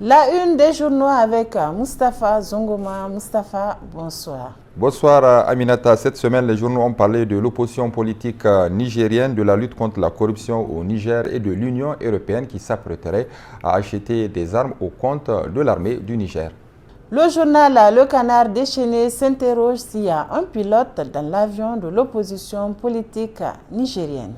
La une des journaux avec Moustapha Zongoma. Moustapha, bonsoir. Bonsoir Aminata. Cette semaine, les journaux ont parlé de l'opposition politique nigérienne, de la lutte contre la corruption au Niger et de l'Union européenne qui s'apprêterait à acheter des armes au compte de l'armée du Niger. Le journal Le Canard déchaîné s'interroge s'il y a un pilote dans l'avion de l'opposition politique nigérienne.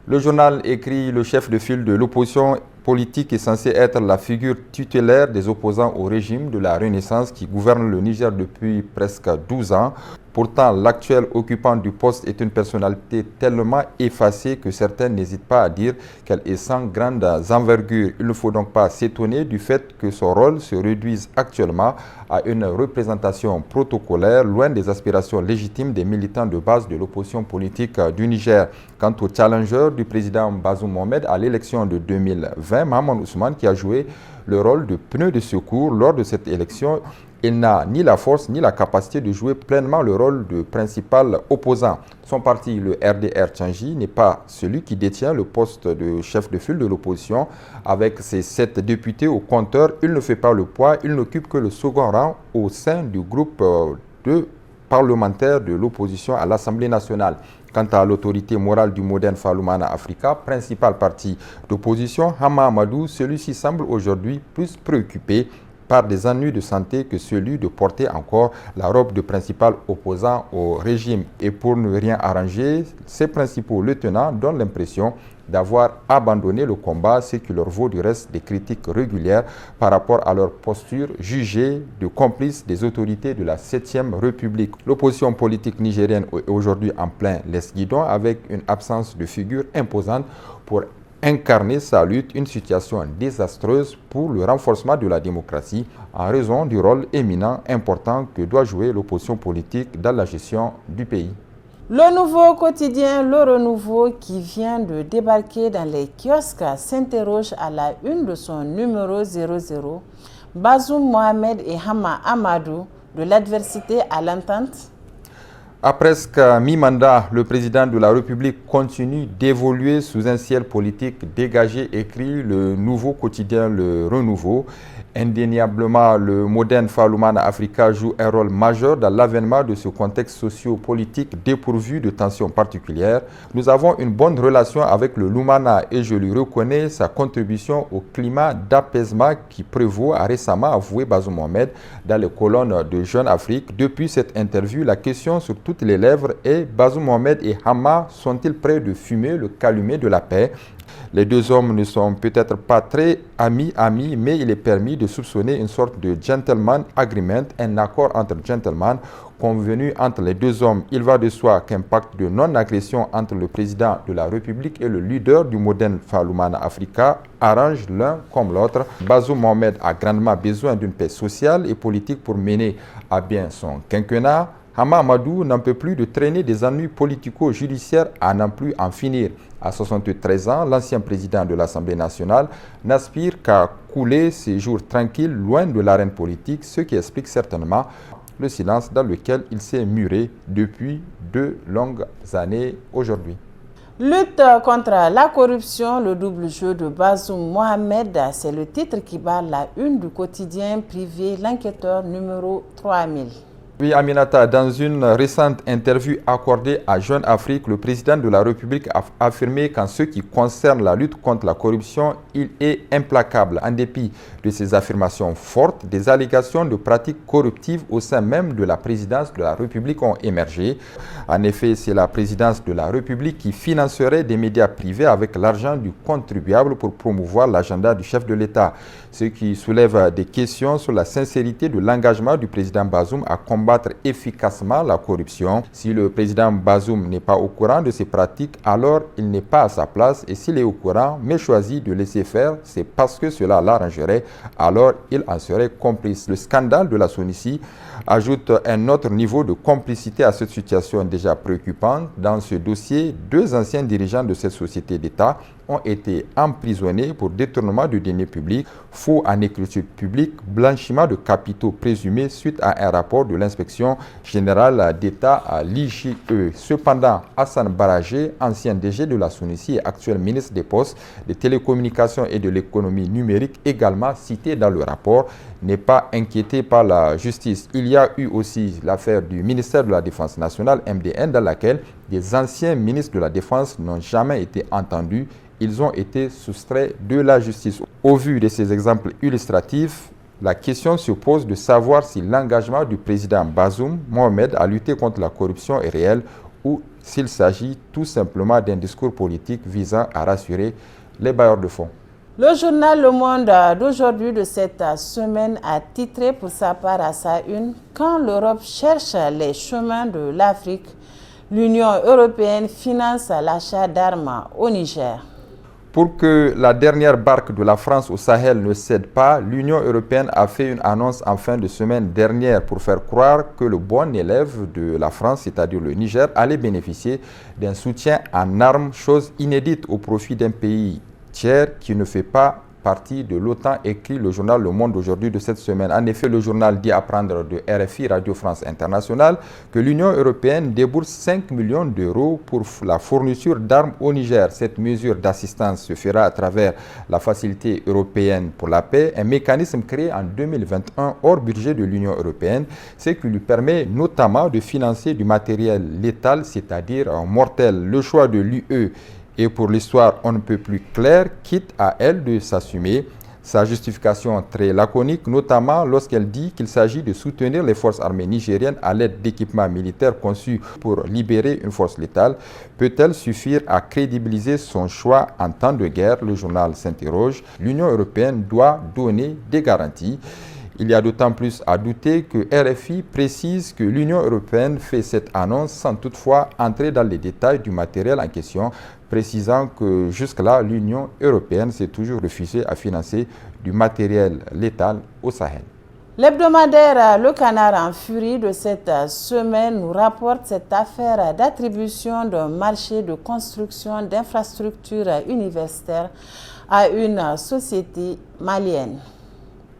Le journal écrit: le chef de file de l'opposition politique est censé être la figure tutélaire des opposants au régime de la Renaissance qui gouverne le Niger depuis presque 12 ans. Pourtant, l'actuel occupant du poste est une personnalité tellement effacée que certains n'hésitent pas à dire qu'elle est sans grande envergure. Il ne faut donc pas s'étonner du fait que son rôle se réduise actuellement à une représentation protocolaire, loin des aspirations légitimes des militants de base de l'opposition politique du Niger. Quant au challenger du président Bazoum Mohamed à l'élection de 2020, Mahaman Ousmane, qui a joué le rôle de pneu de secours lors de cette élection, il n'a ni la force ni la capacité de jouer pleinement le rôle de principal opposant. Son parti, le RDR Tchangi, n'est pas celui qui détient le poste de chef de file de l'opposition. Avec ses 7 députés au compteur, il ne fait pas le poids, il n'occupe que le second rang au sein du groupe de parlementaires de l'opposition à l'Assemblée nationale. Quant à l'autorité morale du Modern Falumana Africa, principal parti d'opposition, Hama Amadou, celui-ci semble aujourd'hui plus préoccupé par des ennuis de santé que celui de porter encore la robe de principal opposant au régime. Et pour ne rien arranger, ses principaux lieutenants donnent l'impression d'avoir abandonné le combat, ce qui leur vaut du reste des critiques régulières par rapport à leur posture jugée de complices des autorités de la 7e République. L'opposition politique nigérienne est aujourd'hui en plein laisse-guidon avec une absence de figure imposante pour incarner sa lutte, une situation désastreuse pour le renforcement de la démocratie en raison du rôle éminent, important que doit jouer l'opposition politique dans la gestion du pays. Le nouveau quotidien Le Renouveau, qui vient de débarquer dans les kiosques, s'interroge à la une de son numéro 00. Bazoum Mohamed et Hama Amadou, de l'adversité à l'entente. À presque mi-mandat, le président de la République continue d'évoluer sous un ciel politique dégagé, écrit le nouveau quotidien Le Renouveau. Indéniablement, le Modern Falumana Africa joue un rôle majeur dans l'avènement de ce contexte socio-politique dépourvu de tensions particulières. Nous avons une bonne relation avec le Lumana et je lui reconnais sa contribution au climat d'apaisement qui prévaut, a récemment avoué Bazoum Mohamed dans les colonnes de Jeune Afrique. Depuis cette interview, la question sur toutes les lèvres est: Bazoum Mohamed et Hama sont-ils prêts de fumer le calumet de la paix? Les deux hommes ne sont peut-être pas très amis, mais il est permis de soupçonner une sorte de gentleman agreement, un accord entre gentlemen convenu entre les deux hommes. Il va de soi qu'un pacte de non-agression entre le président de la République et le leader du Modern Falumana Africa arrange l'un comme l'autre. Bazoum Mohamed a grandement besoin d'une paix sociale et politique pour mener à bien son quinquennat. Hama Amadou n'en peut plus de traîner des ennuis politico-judiciaires à n'en plus en finir. À 73 ans, l'ancien président de l'Assemblée nationale n'aspire qu'à couler ses jours tranquilles loin de l'arène politique, ce qui explique certainement le silence dans lequel il s'est muré depuis 2 longues années aujourd'hui. Lutte contre la corruption, le double jeu de Bazoum Mohamed, c'est le titre qui bat la une du quotidien privé L'Enquêteur numéro 3000. Oui, Aminata, dans une récente interview accordée à Jeune Afrique, le président de la République a affirmé qu'en ce qui concerne la lutte contre la corruption, il est implacable. En dépit de ces affirmations fortes, des allégations de pratiques corruptives au sein même de la présidence de la République ont émergé. En effet, c'est la présidence de la République qui financerait des médias privés avec l'argent du contribuable pour promouvoir l'agenda du chef de l'État, ce qui soulève des questions sur la sincérité de l'engagement du président Bazoum à combattre efficacement la corruption. Si le président Bazoum n'est pas au courant de ces pratiques, alors il n'est pas à sa place, et s'il est au courant mais choisit de laisser faire, c'est parce que cela l'arrangerait, alors il en serait complice. Le scandale de la Sonici ajoute un autre niveau de complicité à cette situation déjà préoccupante. Dans ce dossier, 2 anciens dirigeants de cette société d'État ont été emprisonnés pour détournement de deniers publics, faux en écriture publique, blanchiment de capitaux présumés suite à un rapport de l'inspection générale d'État à l'IGE. Cependant, Hassan Baragé, ancien DG de la SONICI et actuel ministre des Postes, des Télécommunications et de l'économie numérique, également cité dans le rapport, n'est pas inquiété par la justice. Il y a eu aussi l'affaire du ministère de la Défense nationale, MDN, dans laquelle des anciens ministres de la Défense n'ont jamais été entendus. Ils ont été soustraits de la justice. Au vu de ces exemples illustratifs, la question se pose de savoir si l'engagement du président Bazoum Mohamed à lutter contre la corruption est réel ou s'il s'agit tout simplement d'un discours politique visant à rassurer les bailleurs de fonds. Le journal Le Monde d'aujourd'hui de cette semaine a titré pour sa part à sa une « Quand l'Europe cherche les chemins de l'Afrique, l'Union européenne finance l'achat d'armes au Niger ». Pour que la dernière barque de la France au Sahel ne cède pas, l'Union européenne a fait une annonce en fin de semaine dernière pour faire croire que le bon élève de la France, c'est-à-dire le Niger, allait bénéficier d'un soutien en armes, chose inédite au profit d'un pays tiers qui ne fait pas partie de l'OTAN, écrit le journal Le Monde aujourd'hui de cette semaine. En effet, le journal dit apprendre de RFI, Radio France Internationale, que l'Union européenne débourse 5 millions d'euros pour la fourniture d'armes au Niger. Cette mesure d'assistance se fera à travers la Facilité européenne pour la paix, un mécanisme créé en 2021 hors budget de l'Union européenne, ce qui lui permet notamment de financer du matériel létal, c'est-à-dire mortel. Le choix de l'UE et pour l'histoire on ne peut plus clair, quitte à elle de s'assumer. Sa justification très laconique, notamment lorsqu'elle dit qu'il s'agit de soutenir les forces armées nigériennes à l'aide d'équipements militaires conçus pour libérer une force létale, peut-elle suffire à crédibiliser son choix en temps de guerre? Le journal s'interroge. L'Union européenne doit donner des garanties. Il y a d'autant plus à douter que RFI précise que l'Union européenne fait cette annonce sans toutefois entrer dans les détails du matériel en question, précisant que jusque-là, l'Union européenne s'est toujours refusée à financer du matériel létal au Sahel. L'hebdomadaire Le Canard en furie de cette semaine nous rapporte cette affaire d'attribution d'un marché de construction d'infrastructures universitaires à une société malienne.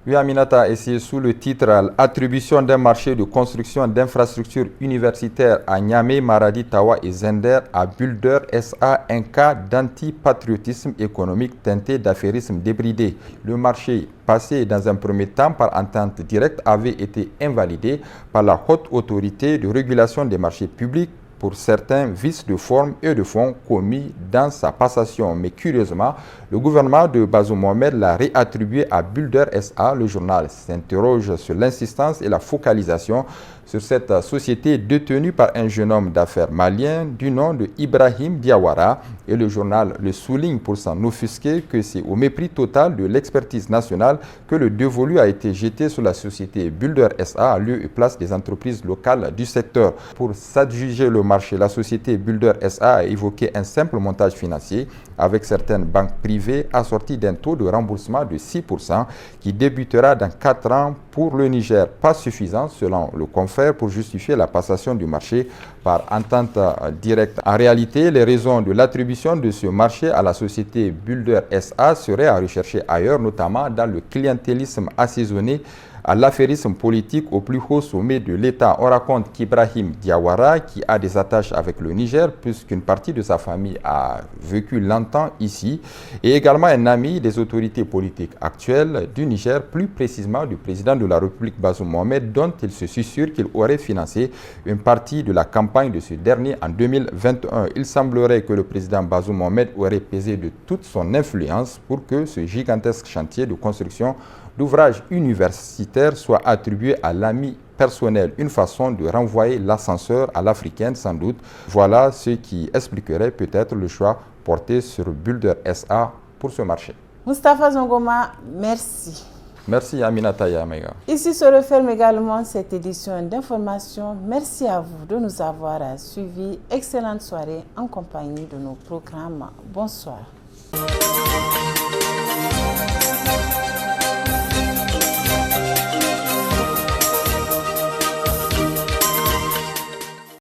Oui, Aminata, et c'est sous le titre « Attribution d'un marché de construction d'infrastructures universitaires à Niamey, Maradi, Tawa et Zender à Bulder SA, un cas d'antipatriotisme économique teinté d'affairisme débridé. Le marché, passé dans un premier temps par entente directe, avait été invalidé par la haute autorité de régulation des marchés publics pour certains vices de forme et de fond commis dans sa passation. Mais curieusement, le gouvernement de Bazoum Mohamed l'a réattribué à Bulder SA. Le journal s'interroge sur l'insistance et la focalisation sur cette société détenue par un jeune homme d'affaires malien du nom de Ibrahim Diawara. Et le journal le souligne pour s'en offusquer que c'est au mépris total de l'expertise nationale que le dévolu a été jeté sur la société Bulder SA à lieu et place des entreprises locales du secteur. Pour s'adjuger le marché, la société Bulder SA a évoqué un simple montage financier avec certaines banques privées assorties d'un taux de remboursement de 6% qui débutera dans 4 ans pour le Niger. Pas suffisant selon le confrère pour justifier la passation du marché par entente directe. En réalité, les raisons de l'attribution de ce marché à la société Bulder SA seraient à rechercher ailleurs, notamment dans le clientélisme assaisonné à l'affairisme politique au plus haut sommet de l'État. On raconte qu'Ibrahim Diawara, qui a des attaches avec le Niger, puisqu'une partie de sa famille a vécu longtemps ici, est également un ami des autorités politiques actuelles du Niger, plus précisément du président de la République Bazoum Mohamed, dont il se susurre qu'il aurait financé une partie de la campagne de ce dernier en 2021. Il semblerait que le président Bazoum Mohamed aurait pesé de toute son influence pour que ce gigantesque chantier de construction d'ouvrages universitaires soit attribué à l'ami personnel, une façon de renvoyer l'ascenseur à l'africaine sans doute. Voilà ce qui expliquerait peut-être le choix porté sur Bulder SA pour ce marché. Moustapha Zongoma, merci. Merci Aminata Yamega. Ici se referme également cette édition d'information. Merci à vous de nous avoir suivis. Excellente soirée en compagnie de nos programmes. Bonsoir.